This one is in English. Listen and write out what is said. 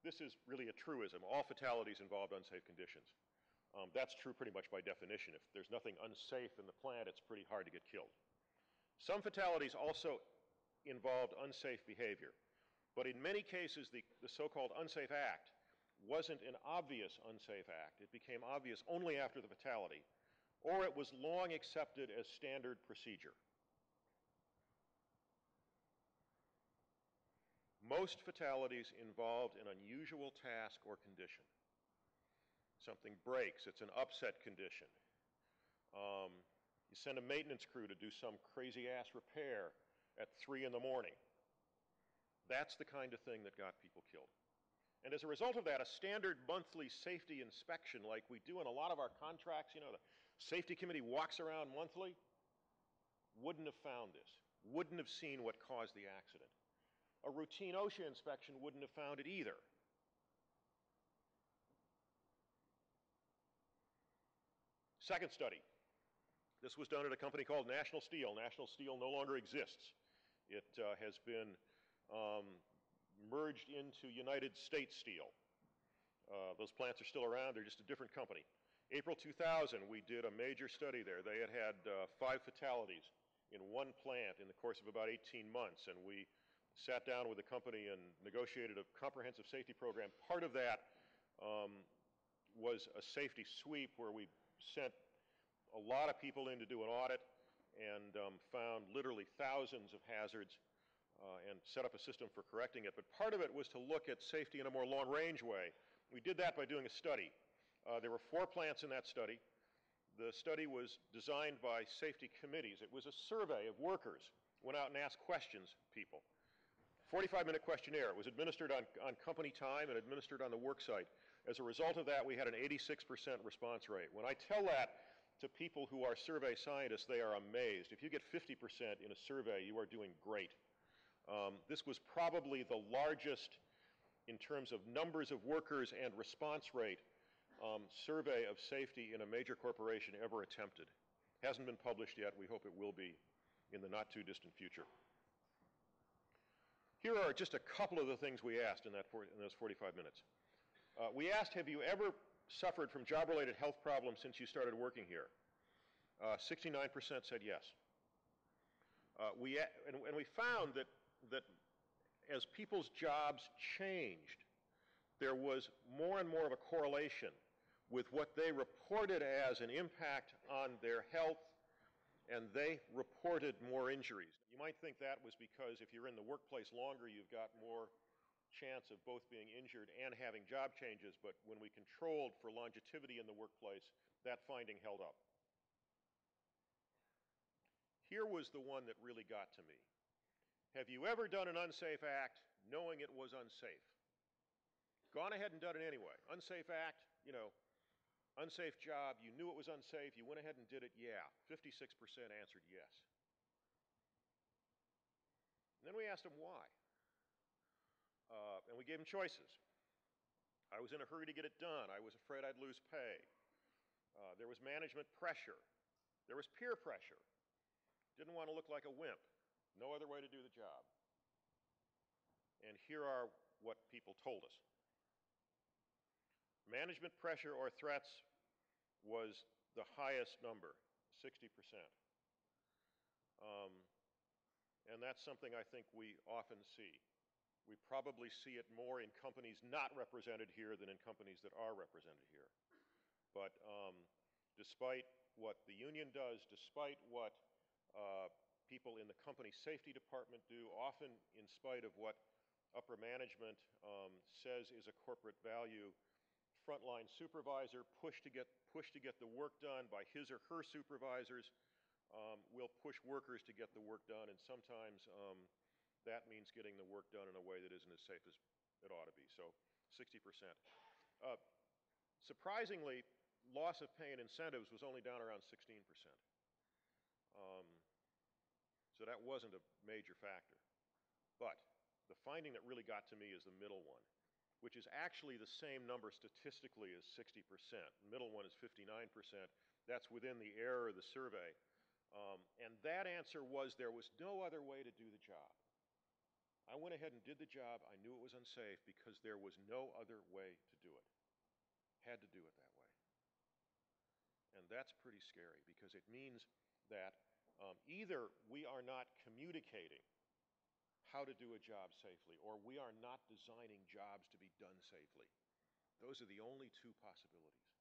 This is really a truism. All fatalities involved unsafe conditions. That's true pretty much by definition. If there's nothing unsafe in the plant, it's pretty hard to get killed. Some fatalities also involved unsafe behavior. But in many cases, the so-called unsafe act wasn't an obvious unsafe act. It became obvious only after the fatality, or it was long accepted as standard procedure. Most fatalities involved an unusual task or condition. Something breaks, it's an upset condition. You send a maintenance crew to do some crazy-ass repair at 3 in the morning. That's the kind of thing that got people killed. And as a result of that, a standard monthly safety inspection like we do in a lot of our contracts, you know, the safety committee walks around monthly, wouldn't have found this, wouldn't have seen what caused the accident. A routine OSHA inspection wouldn't have found it either. Second study. This was done at a company called National Steel. National Steel no longer exists. It has been merged into United States Steel. Those plants are still around, they're just a different company. April 2000, we did a major study there. They had 5 fatalities in one plant in the course of about 18 months, and we sat down with the company and negotiated a comprehensive safety program. Part of that was a safety sweep where we sent a lot of people in to do an audit and found literally thousands of hazards and set up a system for correcting it. But part of it was to look at safety in a more long-range way. We did that by doing a study. There were 4 plants in that study. The study was designed by safety committees. It was a survey of workers. Went out and asked questions of people. 45-minute questionnaire. It was administered on company time and administered on the work site. As a result of that, we had an 86% response rate. When I tell that to people who are survey scientists, they are amazed. If you get 50% in a survey, you are doing great. This was probably the largest, in terms of numbers of workers and response rate, survey of safety in a major corporation ever attempted. Hasn't been published yet. We hope it will be in the not too distant future. Here are just a couple of the things we asked in those 45 minutes. We asked, have you ever suffered from job-related health problems since you started working here? 69% said yes. And we found that as people's jobs changed, there was more and more of a correlation with what they reported as an impact on their health, and they reported more injuries. You might think that was because if you're in the workplace longer, you've got more chance of both being injured and having job changes, but when we controlled for longevity in the workplace, that finding held up. Here was the one that really got to me. Have you ever done an unsafe act knowing it was unsafe? Gone ahead and done it anyway. Unsafe act, you know, unsafe job, you knew it was unsafe, you went ahead and did it, yeah. 56% answered yes. And then we asked them why. And we gave them choices. I was in a hurry to get it done. I was afraid I'd lose pay. There was management pressure. There was peer pressure. Didn't want to look like a wimp. No other way to do the job. And here are what people told us. Management pressure or threats was the highest number, 60%. And that's something I think we often see. We probably see it more in companies not represented here than in companies that are represented here. But despite what the union does, despite what people in the company safety department do, often in spite of what upper management says is a corporate value, frontline supervisor pushed to get the work done by his or her supervisors will push workers to get the work done, and sometimes that means getting the work done in a way that isn't as safe as it ought to be. So 60%. Surprisingly, loss of pay and incentives was only down around 16%. So that wasn't a major factor. But the finding that really got to me is the middle one, which is actually the same number statistically as 60%. The middle one is 59%. That's within the error of the survey. And that answer was there was no other way to do the job. I went ahead and did the job. I knew it was unsafe because there was no other way to do it. Had to do it that way. And that's pretty scary because it means that either we are not communicating how to do a job safely, or we are not designing jobs to be done safely. Those are the only two possibilities.